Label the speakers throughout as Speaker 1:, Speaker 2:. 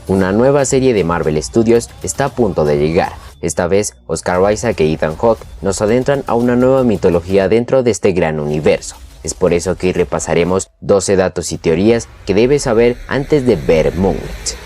Speaker 1: Una nueva serie de Marvel Studios está a punto de llegar. Esta vez, Oscar Isaac e Ethan Hawke nos adentran a una nueva mitología dentro de este gran universo. Es por eso que repasaremos 12 datos y teorías que debes saber antes de ver Moon Knight.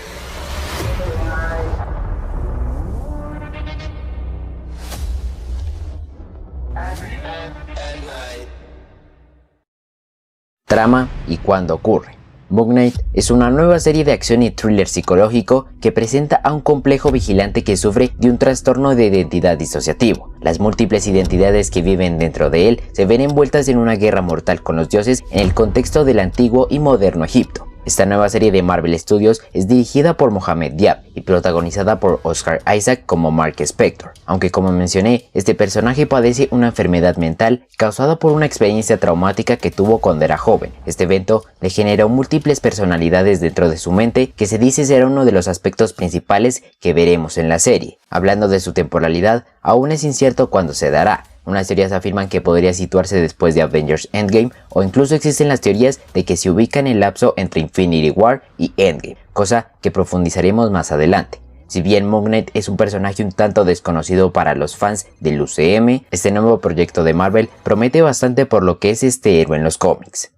Speaker 1: Trama y cuándo ocurre. Moon Knight es una nueva serie de acción y thriller psicológico que presenta a un complejo vigilante que sufre de un trastorno de identidad disociativo. Las múltiples identidades que viven dentro de él se ven envueltas en una guerra mortal con los dioses en el contexto del antiguo y moderno Egipto. Esta nueva serie de Marvel Studios es dirigida por Mohamed Diab y protagonizada por Oscar Isaac como Mark Spector, aunque como mencioné, este personaje padece una enfermedad mental causada por una experiencia traumática que tuvo cuando era joven. Este evento le generó múltiples personalidades dentro de su mente que se dice será uno de los aspectos principales que veremos en la serie. Hablando de su temporalidad, aún es incierto cuándo se dará. Unas teorías afirman que podría situarse después de Avengers Endgame, o incluso existen las teorías de que se ubica en el lapso entre Infinity War y Endgame, cosa que profundizaremos más adelante. Si bien Moon Knight es un personaje un tanto desconocido para los fans del UCM, este nuevo proyecto de Marvel promete bastante por lo que es este héroe en los cómics.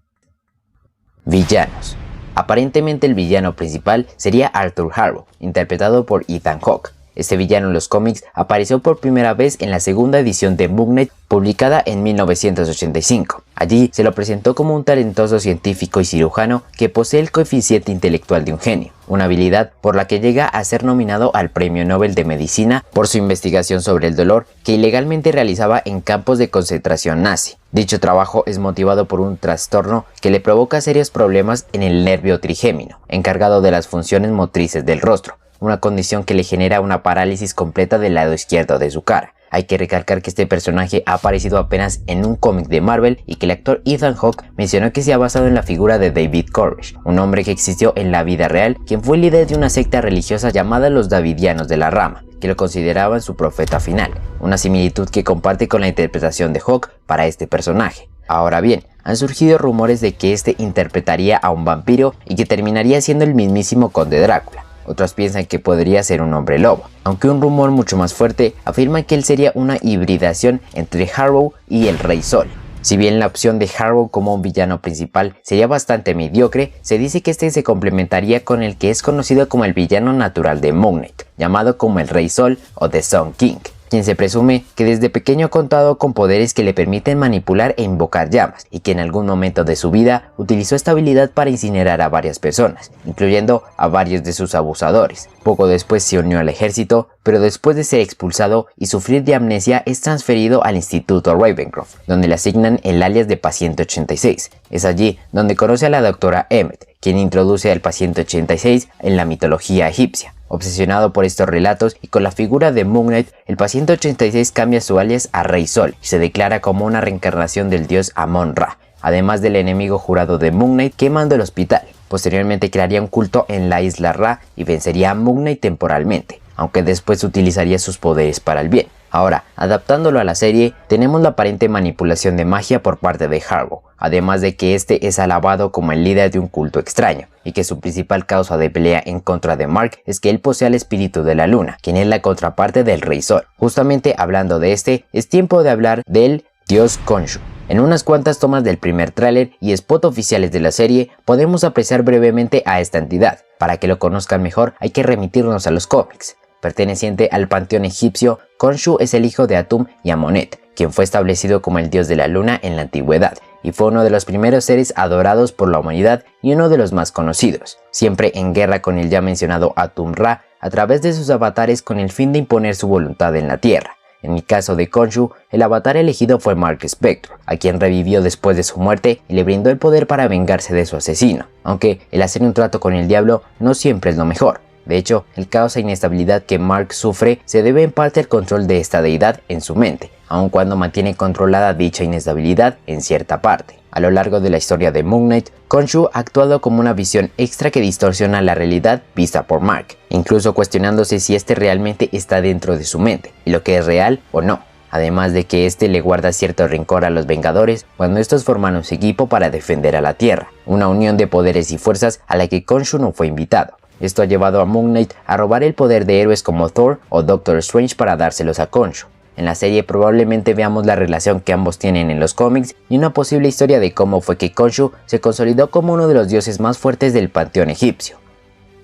Speaker 1: Villanos. Aparentemente el villano principal sería Arthur Harrow, interpretado por Ethan Hawke. Este villano en los cómics apareció por primera vez en la segunda edición de Moon Knight, publicada en 1985. Allí se lo presentó como un talentoso científico y cirujano que posee el coeficiente intelectual de un genio, una habilidad por la que llega a ser nominado al Premio Nobel de Medicina por su investigación sobre el dolor que ilegalmente realizaba en campos de concentración nazi. Dicho trabajo es motivado por un trastorno que le provoca serios problemas en el nervio trigémino, encargado de las funciones motrices del rostro, una condición que le genera una parálisis completa del lado izquierdo de su cara. Hay que recalcar que este personaje ha aparecido apenas en un cómic de Marvel y que el actor Ethan Hawke mencionó que se ha basado en la figura de David Koresh, un hombre que existió en la vida real, quien fue líder de una secta religiosa llamada los Davidianos de la Rama, que lo consideraban su profeta final, una similitud que comparte con la interpretación de Hawke para este personaje. Ahora bien, han surgido rumores de que este interpretaría a un vampiro y que terminaría siendo el mismísimo Conde Drácula. Otros piensan que podría ser un hombre lobo, aunque un rumor mucho más fuerte afirma que él sería una hibridación entre Harrow y el Rey Sol. Si bien la opción de Harrow como un villano principal sería bastante mediocre, se dice que este se complementaría con el que es conocido como el villano natural de Moon Knight, llamado como el Rey Sol o The Sun King, quien se presume que desde pequeño ha contado con poderes que le permiten manipular e invocar llamas, y que en algún momento de su vida utilizó esta habilidad para incinerar a varias personas, incluyendo a varios de sus abusadores. Poco después se unió al ejército, pero después de ser expulsado y sufrir de amnesia es transferido al Instituto Ravencroft, donde le asignan el alias de Paciente 86. Es allí donde conoce a la doctora Emmett, quien introduce al Paciente 86 en la mitología egipcia. Obsesionado por estos relatos y con la figura de Moon Knight, el Paciente 86 cambia su alias a Rey Sol y se declara como una reencarnación del dios Amon-Ra, además del enemigo jurado de Moon Knight quemando el hospital. Posteriormente crearía un culto en la isla Ra y vencería a Moon Knight temporalmente, aunque después utilizaría sus poderes para el bien. Ahora, adaptándolo a la serie, tenemos la aparente manipulación de magia por parte de Harrow, además de que este es alabado como el líder de un culto extraño, y que su principal causa de pelea en contra de Mark es que él posee al espíritu de la luna, quien es la contraparte del Rey Sol. Justamente hablando de este, es tiempo de hablar del dios Khonshu. En unas cuantas tomas del primer tráiler y spot oficiales de la serie, podemos apreciar brevemente a esta entidad. Para que lo conozcan mejor, hay que remitirnos a los cómics. Perteneciente al panteón egipcio, Khonshu es el hijo de Atum y Amonet, quien fue establecido como el dios de la luna en la antigüedad, y fue uno de los primeros seres adorados por la humanidad y uno de los más conocidos, siempre en guerra con el ya mencionado Atum-Ra a través de sus avatares con el fin de imponer su voluntad en la tierra. En el caso de Khonshu, el avatar elegido fue Mark Spector, a quien revivió después de su muerte y le brindó el poder para vengarse de su asesino, aunque el hacer un trato con el diablo no siempre es lo mejor. De hecho, el caos e inestabilidad que Mark sufre se debe en parte al control de esta deidad en su mente, aun cuando mantiene controlada dicha inestabilidad en cierta parte. A lo largo de la historia de Moon Knight, Khonshu ha actuado como una visión extra que distorsiona la realidad vista por Mark, incluso cuestionándose si este realmente está dentro de su mente, y lo que es real o no. Además de que este le guarda cierto rencor a los Vengadores cuando estos forman un equipo para defender a la Tierra, una unión de poderes y fuerzas a la que Khonshu no fue invitado. Esto ha llevado a Moon Knight a robar el poder de héroes como Thor o Doctor Strange para dárselos a Khonshu. En la serie probablemente veamos la relación que ambos tienen en los cómics y una posible historia de cómo fue que Khonshu se consolidó como uno de los dioses más fuertes del panteón egipcio.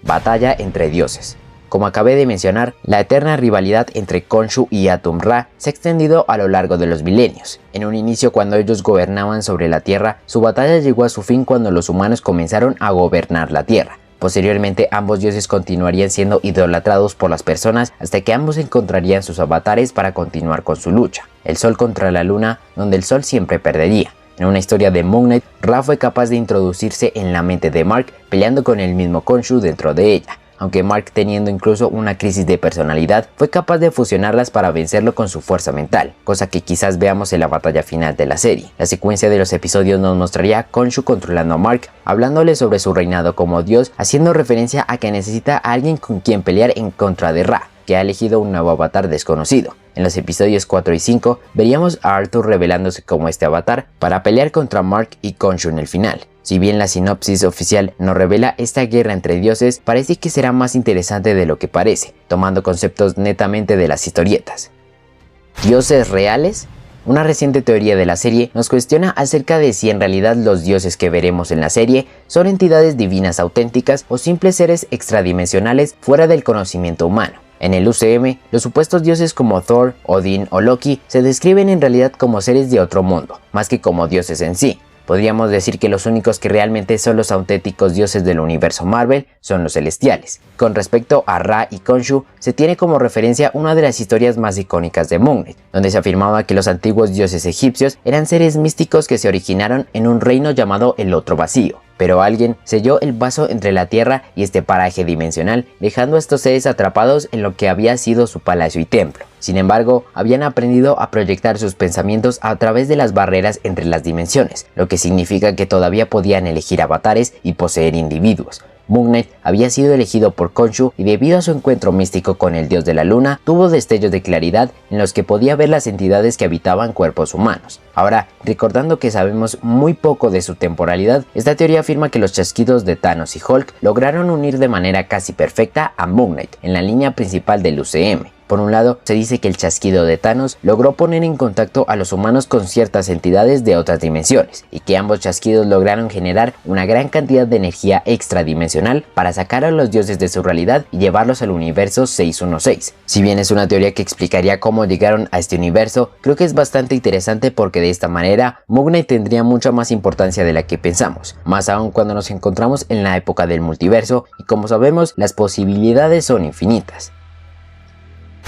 Speaker 1: Batalla entre dioses. Como acabé de mencionar, la eterna rivalidad entre Khonshu y Atum-Ra se ha extendido a lo largo de los milenios. En un inicio, cuando ellos gobernaban sobre la Tierra, su batalla llegó a su fin cuando los humanos comenzaron a gobernar la Tierra. Posteriormente, ambos dioses continuarían siendo idolatrados por las personas hasta que ambos encontrarían sus avatares para continuar con su lucha. El Sol contra la Luna, donde el Sol siempre perdería. En una historia de Moon Knight, Ra fue capaz de introducirse en la mente de Mark peleando con el mismo Khonshu dentro de ella. Aunque Mark, teniendo incluso una crisis de personalidad, fue capaz de fusionarlas para vencerlo con su fuerza mental, cosa que quizás veamos en la batalla final de la serie. La secuencia de los episodios nos mostraría a Khonshu controlando a Mark, hablándole sobre su reinado como dios, haciendo referencia a que necesita a alguien con quien pelear en contra de Ra, que ha elegido un nuevo avatar desconocido. En los episodios 4 y 5 veríamos a Arthur revelándose como este avatar para pelear contra Mark y Khonshu en el final. Si bien la sinopsis oficial nos revela esta guerra entre dioses, parece que será más interesante de lo que parece, tomando conceptos netamente de las historietas. ¿Dioses reales? Una reciente teoría de la serie nos cuestiona acerca de si en realidad los dioses que veremos en la serie son entidades divinas auténticas o simples seres extradimensionales fuera del conocimiento humano. En el UCM, los supuestos dioses como Thor, Odín o Loki se describen en realidad como seres de otro mundo, más que como dioses en sí. Podríamos decir que los únicos que realmente son los auténticos dioses del universo Marvel son los celestiales. Con respecto a Ra y Khonshu, se tiene como referencia una de las historias más icónicas de Moon Knight, donde se afirmaba que los antiguos dioses egipcios eran seres místicos que se originaron en un reino llamado el Otro Vacío. Pero alguien selló el paso entre la Tierra y este paraje dimensional, dejando a estos seres atrapados en lo que había sido su palacio y templo. Sin embargo, habían aprendido a proyectar sus pensamientos a través de las barreras entre las dimensiones, lo que significa que todavía podían elegir avatares y poseer individuos. Moon Knight había sido elegido por Khonshu y debido a su encuentro místico con el dios de la luna, tuvo destellos de claridad en los que podía ver las entidades que habitaban cuerpos humanos. Ahora, recordando que sabemos muy poco de su temporalidad, esta teoría afirma que los chasquidos de Thanos y Hulk lograron unir de manera casi perfecta a Moon Knight en la línea principal del UCM. Por un lado, se dice que el chasquido de Thanos logró poner en contacto a los humanos con ciertas entidades de otras dimensiones, y que ambos chasquidos lograron generar una gran cantidad de energía extradimensional para sacar a los dioses de su realidad y llevarlos al universo 616. Si bien es una teoría que explicaría cómo llegaron a este universo, creo que es bastante interesante porque de esta manera Moon Knight tendría mucha más importancia de la que pensamos, más aún cuando nos encontramos en la época del multiverso y como sabemos las posibilidades son infinitas.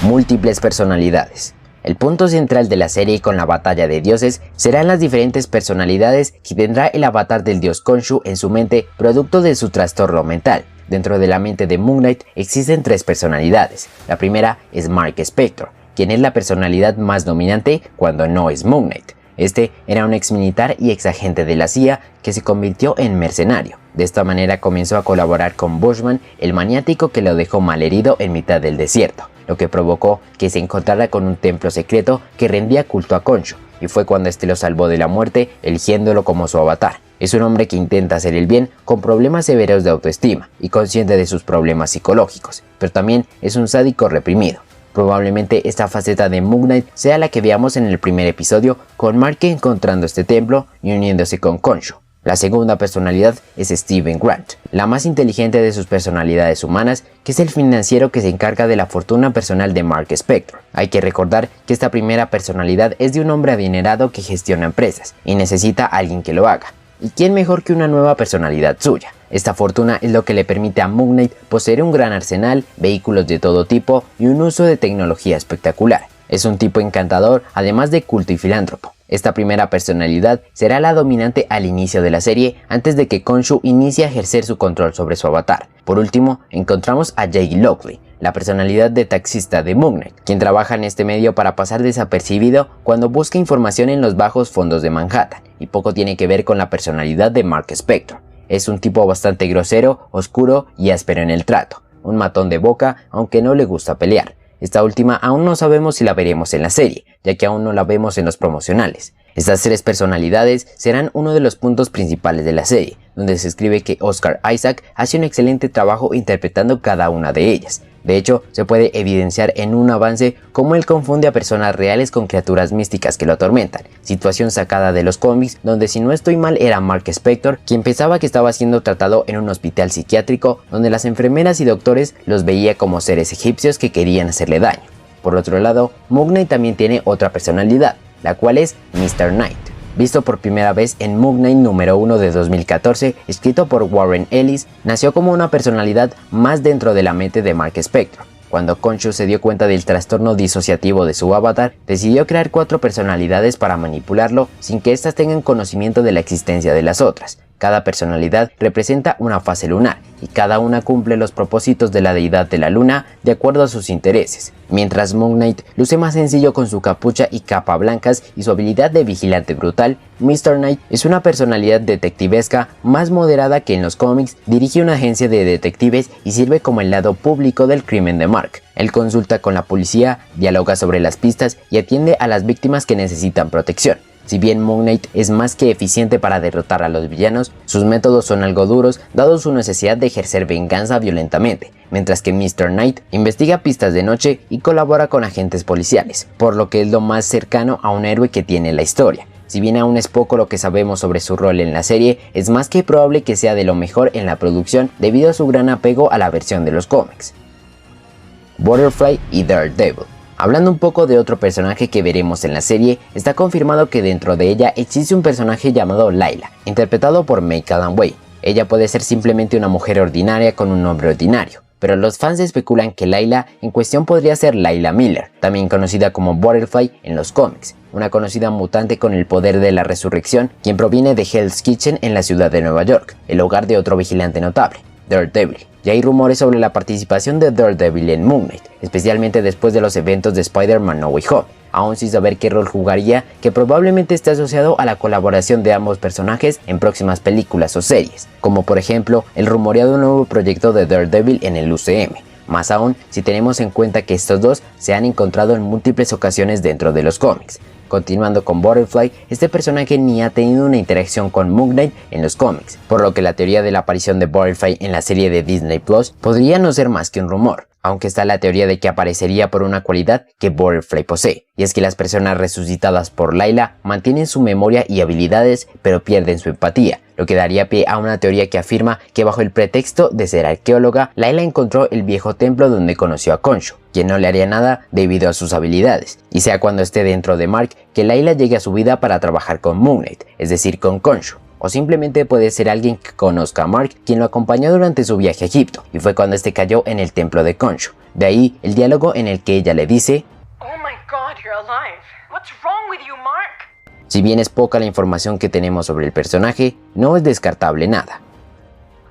Speaker 1: Múltiples personalidades. El punto central de la serie con la batalla de dioses serán las diferentes personalidades que tendrá el avatar del dios Khonshu en su mente producto de su trastorno mental. Dentro de la mente de Moon Knight existen tres personalidades. La primera es Mark Spector, quien es la personalidad más dominante cuando no es Moon Knight. Este era un ex militar y ex agente de la CIA que se convirtió en mercenario. De esta manera comenzó a colaborar con Bushman, el maniático que lo dejó malherido en mitad del desierto, lo que provocó que se encontrara con un templo secreto que rendía culto a Khonshu, y fue cuando este lo salvó de la muerte, eligiéndolo como su avatar. Es un hombre que intenta hacer el bien con problemas severos de autoestima y consciente de sus problemas psicológicos, pero también es un sádico reprimido. Probablemente esta faceta de Moon Knight sea la que veamos en el primer episodio, con Mark encontrando este templo y uniéndose con Khonshu. La segunda personalidad es Steven Grant, la más inteligente de sus personalidades humanas, que es el financiero que se encarga de la fortuna personal de Mark Spector. Hay que recordar que esta primera personalidad es de un hombre adinerado que gestiona empresas y necesita a alguien que lo haga. ¿Y quién mejor que una nueva personalidad suya? Esta fortuna es lo que le permite a Moon Knight poseer un gran arsenal, vehículos de todo tipo y un uso de tecnología espectacular. Es un tipo encantador, además de culto y filántropo. Esta primera personalidad será la dominante al inicio de la serie, antes de que Khonshu inicie a ejercer su control sobre su avatar. Por último, encontramos a Jake Lockley, la personalidad de taxista de Moon Knight, quien trabaja en este medio para pasar desapercibido cuando busca información en los bajos fondos de Manhattan, y poco tiene que ver con la personalidad de Mark Spector. Es un tipo bastante grosero, oscuro y áspero en el trato, un matón de boca, aunque no le gusta pelear. Esta última aún no sabemos si la veremos en la serie, ya que aún no la vemos en los promocionales. Estas 3 personalidades serán uno de los puntos principales de la serie, donde se escribe que Oscar Isaac hace un excelente trabajo interpretando cada una de ellas. De hecho, se puede evidenciar en un avance cómo él confunde a personas reales con criaturas místicas que lo atormentan, situación sacada de los cómics donde, si no estoy mal, era Mark Spector quien pensaba que estaba siendo tratado en un hospital psiquiátrico donde las enfermeras y doctores los veía como seres egipcios que querían hacerle daño. Por otro lado, Moon Knight también tiene otra personalidad, la cual es Mr. Knight. Visto por primera vez en Moon Knight número 1 de 2014, escrito por Warren Ellis, nació como una personalidad más dentro de la mente de Mark Spector. Cuando Khonshu se dio cuenta del trastorno disociativo de su avatar, decidió crear 4 personalidades para manipularlo sin que éstas tengan conocimiento de la existencia de las otras. Cada personalidad representa una fase lunar y cada una cumple los propósitos de la deidad de la luna de acuerdo a sus intereses. Mientras Moon Knight luce más sencillo con su capucha y capa blancas y su habilidad de vigilante brutal, Mr. Knight es una personalidad detectivesca más moderada que en los cómics, dirige una agencia de detectives y sirve como el lado público del crimen de Mark. Él consulta con la policía, dialoga sobre las pistas y atiende a las víctimas que necesitan protección. Si bien Moon Knight es más que eficiente para derrotar a los villanos, sus métodos son algo duros dado su necesidad de ejercer venganza violentamente, mientras que Mr. Knight investiga pistas de noche y colabora con agentes policiales, por lo que es lo más cercano a un héroe que tiene la historia. Si bien aún es poco lo que sabemos sobre su rol en la serie, es más que probable que sea de lo mejor en la producción debido a su gran apego a la versión de los cómics. Butterfly y Daredevil. Hablando un poco de otro personaje que veremos en la serie, está confirmado que dentro de ella existe un personaje llamado Layla, interpretado por Mae Calloway. Ella puede ser simplemente una mujer ordinaria con un nombre ordinario, pero los fans especulan que Layla en cuestión podría ser Layla Miller, también conocida como Butterfly en los cómics, una conocida mutante con el poder de la resurrección, quien proviene de Hell's Kitchen en la ciudad de Nueva York, el hogar de otro vigilante notable, Daredevil. Ya hay rumores sobre la participación de Daredevil en Moon Knight, especialmente después de los eventos de Spider-Man No Way Home, aún sin saber qué rol jugaría, que probablemente esté asociado a la colaboración de ambos personajes en próximas películas o series, como por ejemplo el rumoreado nuevo proyecto de Daredevil en el UCM, más aún si tenemos en cuenta que estos dos se han encontrado en múltiples ocasiones dentro de los cómics. Continuando con Butterfly, este personaje ni ha tenido una interacción con Moon Knight en los cómics, por lo que la teoría de la aparición de Butterfly en la serie de Disney Plus podría no ser más que un rumor, aunque está la teoría de que aparecería por una cualidad que Butterfly posee, y es que las personas resucitadas por Layla mantienen su memoria y habilidades pero pierden su empatía, lo que daría pie a una teoría que afirma que bajo el pretexto de ser arqueóloga, Layla encontró el viejo templo donde conoció a Khonshu, quien no le haría nada debido a sus habilidades, y sea cuando esté dentro de Mark que Layla llegue a su vida para trabajar con Moon Knight, es decir con Khonshu. O simplemente puede ser alguien que conozca a Mark, quien lo acompañó durante su viaje a Egipto, y fue cuando este cayó en el templo de Khonshu. De ahí el diálogo en el que ella le dice:
Speaker 2: "Oh my God, you're alive. What's wrong with you, Mark?"
Speaker 1: Si bien es poca la información que tenemos sobre el personaje, no es descartable nada.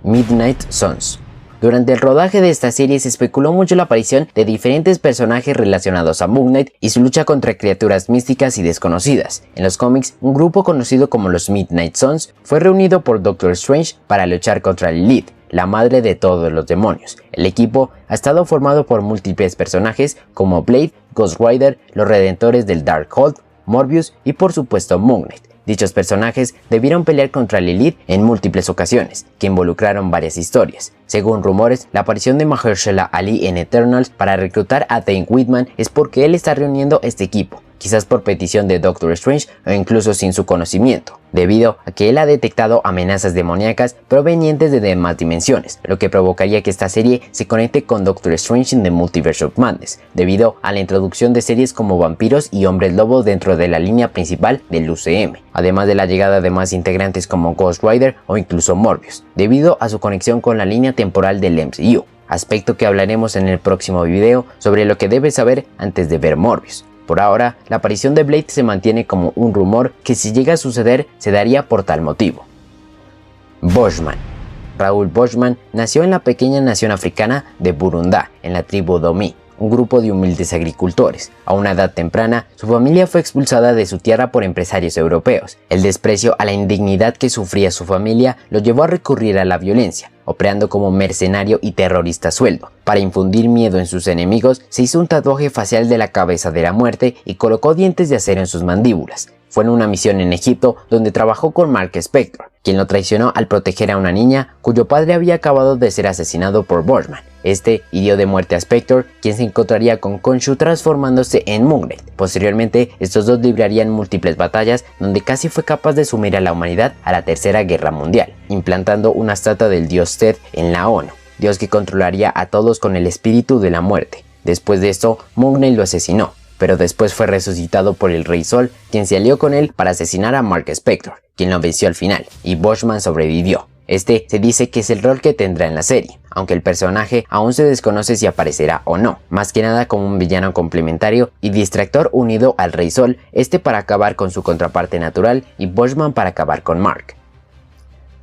Speaker 1: Midnight Suns. Durante el rodaje de esta serie se especuló mucho la aparición de diferentes personajes relacionados a Moon Knight y su lucha contra criaturas místicas y desconocidas. En los cómics, un grupo conocido como los Midnight Suns fue reunido por Doctor Strange para luchar contra Lilith, la madre de todos los demonios. El equipo ha estado formado por múltiples personajes como Blade, Ghost Rider, los Redentores del Darkhold, Morbius y por supuesto Moon Knight. Dichos personajes debieron pelear contra Lilith en múltiples ocasiones, que involucraron varias historias. Según rumores, la aparición de Mahershala Ali en Eternals para reclutar a Dane Whitman es porque él está reuniendo este equipo, quizás por petición de Doctor Strange o incluso sin su conocimiento, debido a que él ha detectado amenazas demoníacas provenientes de demás dimensiones, lo que provocaría que esta serie se conecte con Doctor Strange in the Multiverse of Madness, debido a la introducción de series como vampiros y hombres lobo dentro de la línea principal del UCM, además de la llegada de más integrantes como Ghost Rider o incluso Morbius, debido a su conexión con la línea temporal del MCU, aspecto que hablaremos en el próximo video sobre lo que debes saber antes de ver Morbius. Por ahora, la aparición de Blade se mantiene como un rumor que si llega a suceder se daría por tal motivo. Bushman. Raoul Bushman nació en la pequeña nación africana de Burundá, en la tribu Domi, un grupo de humildes agricultores. A una edad temprana, su familia fue expulsada de su tierra por empresarios europeos. El desprecio a la indignidad que sufría su familia lo llevó a recurrir a la violencia, operando como mercenario y terrorista a sueldo. Para infundir miedo en sus enemigos, se hizo un tatuaje facial de la cabeza de la muerte y colocó dientes de acero en sus mandíbulas. Fue en una misión en Egipto donde trabajó con Mark Spector, quien lo traicionó al proteger a una niña cuyo padre había acabado de ser asesinado por Boseman. Este hirió de muerte a Spector, quien se encontraría con Khonshu transformándose en Moon Knight. Posteriormente, estos dos librarían múltiples batallas donde casi fue capaz de sumir a la humanidad a la Tercera Guerra Mundial, implantando una estatua del dios Ted en la ONU, dios que controlaría a todos con el espíritu de la muerte. Después de esto, Moon Knight lo asesinó, pero después fue resucitado por el Rey Sol, quien se alió con él para asesinar a Mark Spector, quien lo venció al final, y Boseman sobrevivió. Este se dice que es el rol que tendrá en la serie, aunque el personaje aún se desconoce si aparecerá o no, más que nada como un villano complementario y distractor unido al Rey Sol, este para acabar con su contraparte natural y Boseman para acabar con Mark.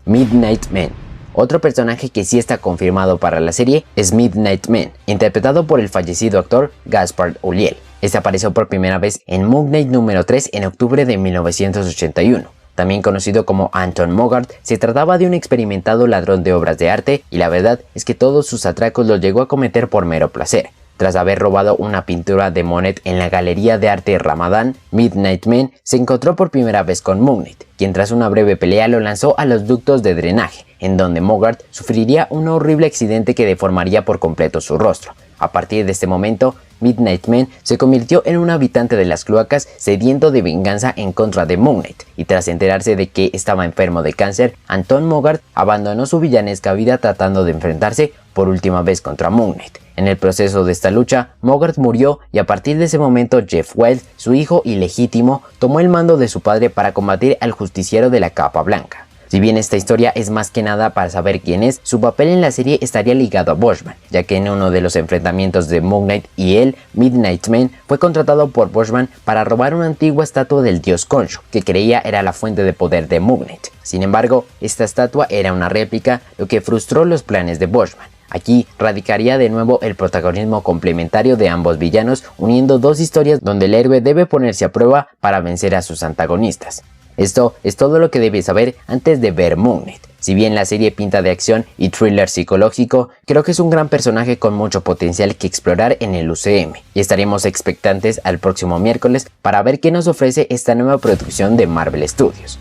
Speaker 1: Midnight Man. Otro personaje que sí está confirmado para la serie es Midnight Man, interpretado por el fallecido actor Gaspard Ulliel. Este apareció por primera vez en Moon Knight número 3 en octubre de 1981. También conocido como Anton Mogart, se trataba de un experimentado ladrón de obras de arte y la verdad es que todos sus atracos los llegó a cometer por mero placer. Tras haber robado una pintura de Monet en la Galería de Arte Ramadán, Midnight Man se encontró por primera vez con Moon Knight, quien tras una breve pelea lo lanzó a los ductos de drenaje, en donde Mogart sufriría un horrible accidente que deformaría por completo su rostro. A partir de este momento, Midnight Man se convirtió en un habitante de las cloacas sediento de venganza en contra de Moon Knight, y tras enterarse de que estaba enfermo de cáncer, Anton Mogart abandonó su villanesca vida tratando de enfrentarse por última vez contra Moon Knight. En el proceso de esta lucha, Mogart murió y a partir de ese momento Jeff Wild, su hijo ilegítimo, tomó el mando de su padre para combatir al justiciero de la capa blanca. Si bien esta historia es más que nada para saber quién es, su papel en la serie estaría ligado a Boseman, ya que en uno de los enfrentamientos de Moon Knight y él, Midnight Man, fue contratado por Boseman para robar una antigua estatua del dios Khonshu, que creía era la fuente de poder de Moon Knight. Sin embargo, esta estatua era una réplica, lo que frustró los planes de Boseman. Aquí radicaría de nuevo el protagonismo complementario de ambos villanos, uniendo dos historias donde el héroe debe ponerse a prueba para vencer a sus antagonistas. Esto es todo lo que debes saber antes de ver Moon Knight. Si bien la serie pinta de acción y thriller psicológico, creo que es un gran personaje con mucho potencial que explorar en el UCM, y estaremos expectantes al próximo miércoles para ver qué nos ofrece esta nueva producción de Marvel Studios.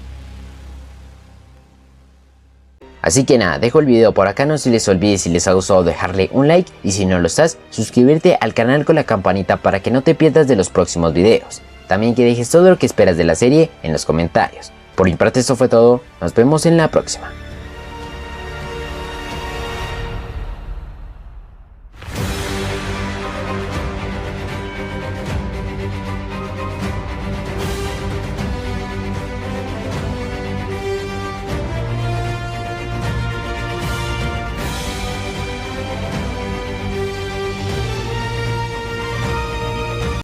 Speaker 1: Así que nada, dejo el video por acá, no se les olvide si les ha gustado dejarle un like y si no lo estás, suscribirte al canal con la campanita para que no te pierdas de los próximos videos. También que dejes todo lo que esperas de la serie en los comentarios. Por mi parte eso fue todo, nos vemos en la próxima.